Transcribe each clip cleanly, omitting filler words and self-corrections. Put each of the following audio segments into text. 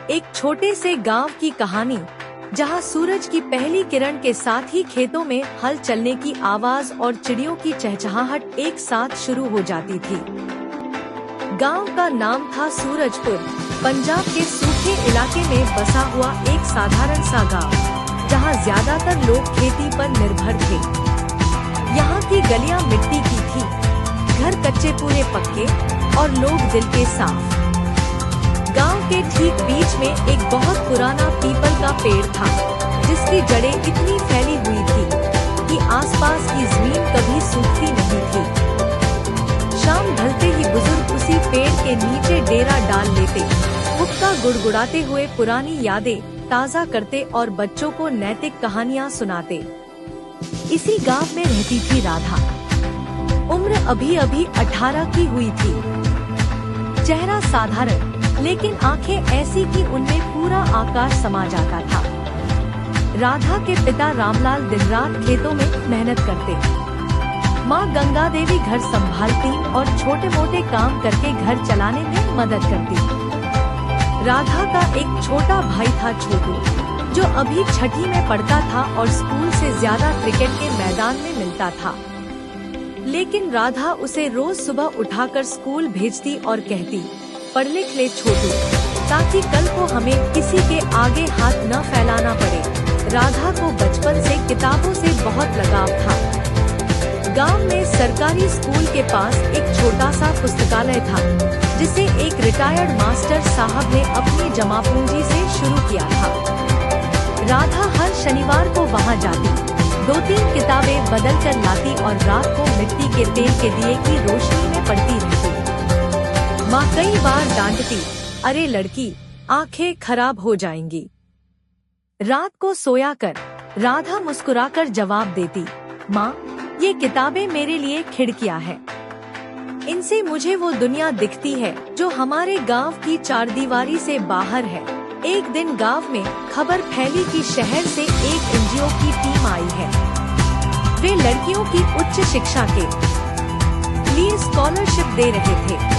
एक छोटे से गांव की कहानी, जहां सूरज की पहली किरण के साथ ही खेतों में हल चलने की आवाज और चिड़ियों की चहचहाहट एक साथ शुरू हो जाती थी। गांव का नाम था सूरजपुर, पंजाब के सूखे इलाके में बसा हुआ एक साधारण सा गांव, जहां ज्यादातर लोग खेती पर निर्भर थे। यहाँ की गलियां मिट्टी की थी, घर कच्चे पूरे पक्के और लोग दिल के साफ। गांव के ठीक बीच में एक बहुत पुराना पीपल का पेड़ था, जिसकी जड़ें इतनी फैली हुई थी कि आसपास की जमीन कभी सूखती नहीं थी। शाम ढलते ही बुजुर्ग उसी पेड़ के नीचे डेरा डाल लेते, हुक्का गुड़गुड़ाते हुए पुरानी यादें ताज़ा करते और बच्चों को नैतिक कहानियाँ सुनाते। इसी गांव में रहती थी राधा। उम्र अभी 18 की हुई थी। चेहरा साधारण, लेकिन आंखें ऐसी कि उनमें पूरा आकाश समा जाता था। राधा के पिता रामलाल दिन रात खेतों में मेहनत करते। माँ गंगा देवी घर संभालती और छोटे मोटे काम करके घर चलाने में मदद करती। राधा का एक छोटा भाई था छोटू, जो अभी छठी में पढ़ता था और स्कूल से ज्यादा क्रिकेट के मैदान में मिलता था। लेकिन राधा उसे रोज सुबह उठाकर स्कूल भेजती और कहती, पढ़ लिख ले छोटू, ताकि कल को हमें किसी के आगे हाथ न फैलाना पड़े। राधा को बचपन से किताबों से बहुत लगाव था। गांव में सरकारी स्कूल के पास एक छोटा सा पुस्तकालय था, जिसे एक रिटायर्ड मास्टर साहब ने अपनी जमा पूंजी से शुरू किया था। राधा हर शनिवार को वहां जाती, 2-3 किताबें बदल कर लाती और रात को मिट्टी के तेल के दिए की रोशनी में पढ़ती रहती। माँ कई बार डांटती, अरे लड़की, आंखें खराब हो जाएंगी। रात को सोया कर राधा मुस्कुराकर जवाब देती, माँ, ये किताबें मेरे लिए खिड़कियाँ हैं। इनसे मुझे वो दुनिया दिखती है जो हमारे गांव की चारदीवारी से बाहर है। एक दिन गांव में खबर फैली कि शहर से एक एनजीओ की टीम आई है। वे लड़कियों की उच्च शिक्षा के लिए स्कॉलरशिप दे रहे थे।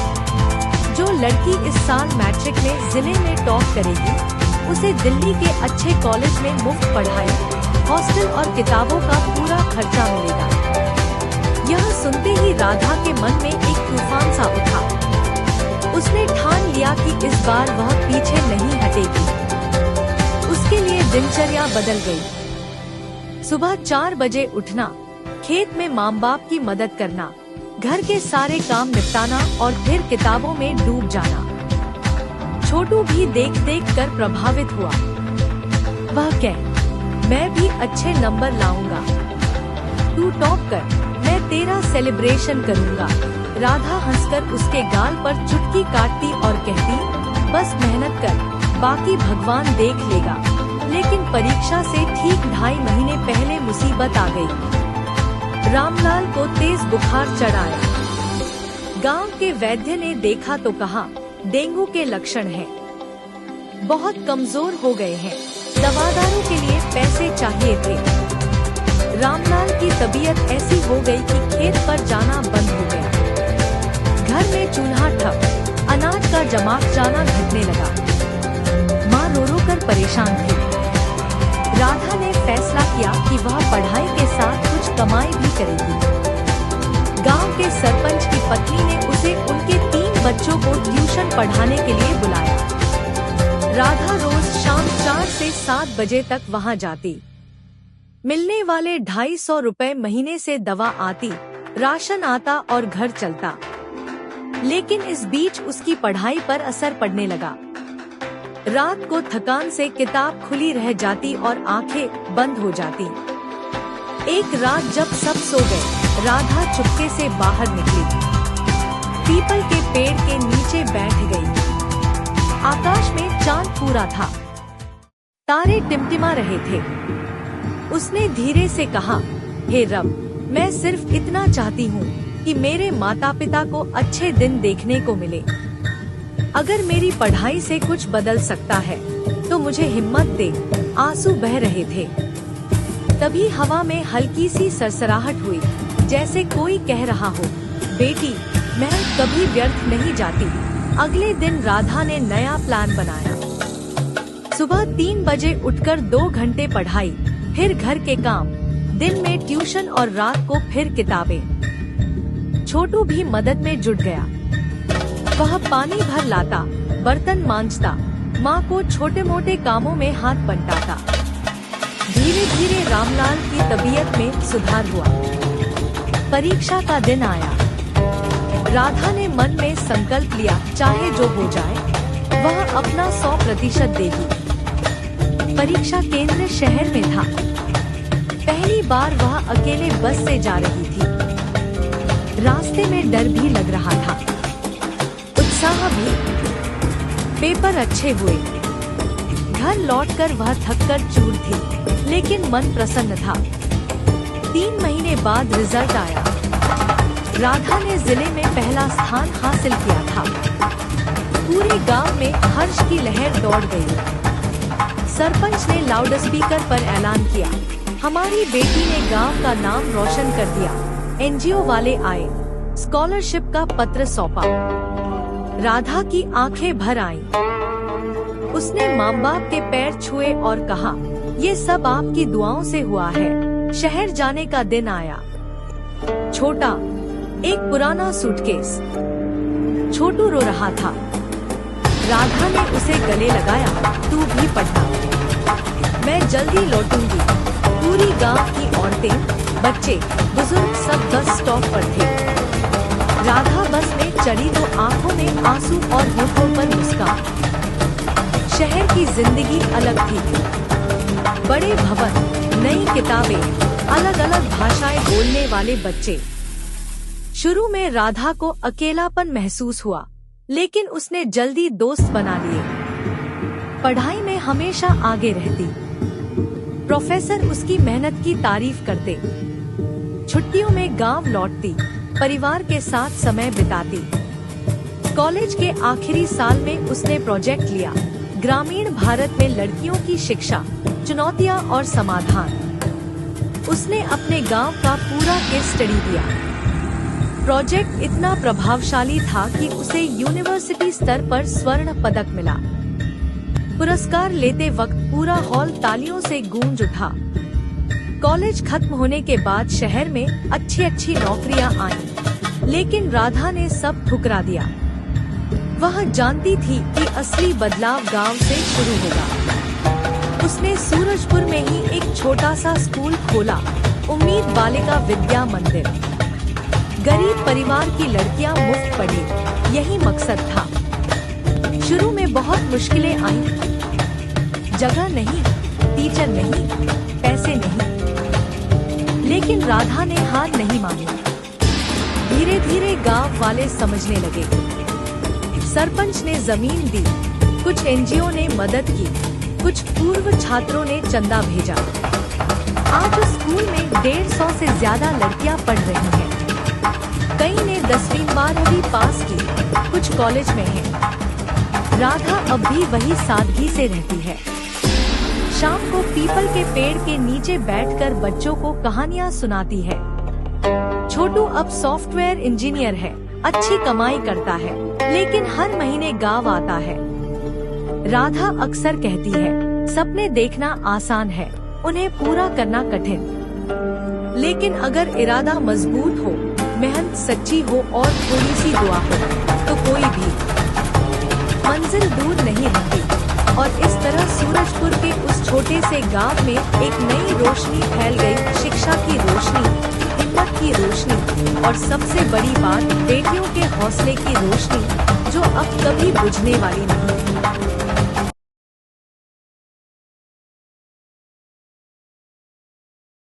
जो लड़की इस साल मैट्रिक में जिले में टॉप करेगी, उसे दिल्ली के अच्छे कॉलेज में मुफ्त पढ़ाई, हॉस्टल और किताबों का पूरा खर्चा मिलेगा। यह सुनते ही राधा के मन में एक तूफान सा उठा। उसने ठान लिया कि इस बार वह पीछे नहीं हटेगी। उसके लिए दिनचर्या बदल गई। सुबह 4 बजे उठना, खेत में माँ बाप की मदद करना, घर के सारे काम निपटाना और फिर किताबों में डूब जाना। छोटू भी देख देख कर प्रभावित हुआ। वह कह, मैं भी अच्छे नंबर लाऊंगा, तू टॉप कर, मैं तेरा सेलिब्रेशन करूंगा। राधा हंसकर उसके गाल पर चुटकी काटती और कहती, बस मेहनत कर, बाकी भगवान देख लेगा। लेकिन परीक्षा से ठीक 2.5 महीने पहले मुसीबत आ गई। रामलाल को तेज बुखार चढ़ आया। गांव के वैद्य ने देखा तो कहा, डेंगू के लक्षण हैं। बहुत कमजोर हो गए हैं। दवादारों के लिए पैसे चाहिए थे। रामलाल की तबीयत ऐसी हो गई कि खेत पर जाना बंद हो गया। घर में चूल्हा ठप, अनाज का जमात जाना घटने लगा। माँ रो रो कर परेशान थी। राधा ने फैसला किया कि वह पढ़ाई के साथ कुछ कमाई भी करेगी। गांव के सरपंच की पत्नी ने उसे उनके 3 बच्चों को ट्यूशन पढ़ाने के लिए बुलाया। राधा रोज शाम 4 से 7 बजे तक वहां जाती। मिलने वाले 250 रुपए महीने से दवा आती, राशन आता और घर चलता। लेकिन इस बीच उसकी पढ़ाई पर असर पड़ने लगा। रात को थकान से किताब खुली रह जाती और आंखें बंद हो जाती। एक रात जब सब सो गए, राधा चुपके से बाहर निकली। पीपल के पेड़ के नीचे बैठ गई। आकाश में चांद पूरा था, तारे टिमटिमा रहे थे। उसने धीरे से कहा, हे रब, मैं सिर्फ इतना चाहती हूँ कि मेरे माता पिता को अच्छे दिन देखने को मिले। अगर मेरी पढ़ाई से कुछ बदल सकता है तो मुझे हिम्मत दे। आंसू बह रहे थे। तभी हवा में हल्की सी सरसराहट हुई, जैसे कोई कह रहा हो, बेटी, मेहनत कभी व्यर्थ नहीं जाती। अगले दिन राधा ने नया प्लान बनाया। सुबह 3 बजे उठकर 2 घंटे पढ़ाई, फिर घर के काम, दिन में ट्यूशन और रात को फिर किताबें। छोटू भी मदद में जुट गया। वह पानी भर लाता, बर्तन मांजता, माँ को छोटे मोटे कामों में हाथ बंटाता। धीरे धीरे रामलाल की तबीयत में सुधार हुआ। परीक्षा का दिन आया। राधा ने मन में संकल्प लिया, चाहे जो हो जाए वह अपना 100% देगी। परीक्षा केंद्र शहर में था। पहली बार वह अकेले बस से जा रही थी। रास्ते में डर भी लग रहा था, उत्साह भी। पेपर अच्छे हुए। घर लौटकर वह थककर चूर थी, लेकिन मन प्रसन्न था। 3 महीने बाद रिजल्ट आया। राधा ने जिले में पहला स्थान हासिल किया था। पूरे गांव में हर्ष की लहर दौड़ गई। सरपंच ने लाउडस्पीकर पर ऐलान किया, हमारी बेटी ने गांव का नाम रोशन कर दिया। एनजीओ वाले आए, स्कॉलरशिप का पत्र सौंपा। राधा की आंखें भर आईं। उसने माँ बाप के पैर छुए और कहा, ये सब आपकी दुआओं से हुआ है। शहर जाने का दिन आया। छोटा, एक पुराना सूटकेस। छोटू रो रहा था। राधा ने उसे गले लगाया, तू भी पढ़ना, मैं जल्दी लौटूंगी। पूरी गांव की औरतें, बच्चे, बुजुर्ग सब बस स्टॉप पर थे। राधा बस में चढ़ी तो आंखों में आंसू और होठों पर मुस्कान। शहर की जिंदगी अलग थी। बड़े भवन, नई किताबें, अलग अलग भाषाएं बोलने वाले बच्चे। शुरू में राधा को अकेलापन महसूस हुआ, लेकिन उसने जल्दी दोस्त बना लिए। पढ़ाई में हमेशा आगे रहती। प्रोफेसर उसकी मेहनत की तारीफ करते। छुट्टियों में गांव लौटती, परिवार के साथ समय बिताती। कॉलेज के आखिरी साल में उसने प्रोजेक्ट लिया, ग्रामीण भारत में लड़कियों की शिक्षा, चुनौतियां और समाधान। उसने अपने गांव का पूरा केस स्टडी दिया। प्रोजेक्ट इतना प्रभावशाली था कि उसे यूनिवर्सिटी स्तर पर स्वर्ण पदक मिला। पुरस्कार लेते वक्त पूरा हॉल तालियों से गूंज उठा। कॉलेज खत्म होने के बाद शहर में अच्छी नौकरियां आईं, लेकिन राधा ने सब ठुकरा दिया। वह जानती थी कि असली बदलाव गांव से शुरू होगा। उसने सूरजपुर में ही एक छोटा सा स्कूल खोला, उम्मीद बालिका विद्या मंदिर। गरीब परिवार की लड़कियां मुफ्त पढ़ी, यही मकसद था। शुरू में बहुत मुश्किलें आईं। जगह नहीं, टीचर नहीं, पैसे नहीं, लेकिन राधा ने हार नहीं मानी। धीरे धीरे गांव वाले समझने लगे। सरपंच ने जमीन दी, कुछ एनजीओ ने मदद की, कुछ पूर्व छात्रों ने चंदा भेजा। आज उस स्कूल में 150 से ज्यादा लड़कियां पढ़ रही हैं। कई ने 10वीं 12वीं पास की, कुछ कॉलेज में हैं। राधा अब भी वही सादगी से रहती है। शाम को पीपल के पेड़ के नीचे बैठकर बच्चों को कहानियां सुनाती है। छोटू अब सॉफ्टवेयर इंजीनियर है, अच्छी कमाई करता है, लेकिन हर महीने गांव आता है। राधा अक्सर कहती है, सपने देखना आसान है, उन्हें पूरा करना कठिन। लेकिन अगर इरादा मजबूत हो, मेहनत सच्ची हो और थोड़ी सी दुआ हो, तो कोई भी मंजिल दूर नहीं रहती। और इस तरह सूरजपुर के उस छोटे से गांव में एक नई रोशनी फैल गई, शिक्षा की रोशनी, हिम्मत की रोशनी और सबसे बड़ी बात, बेटियों के हौसले की रोशनी, जो अब कभी बुझने वाली नहीं।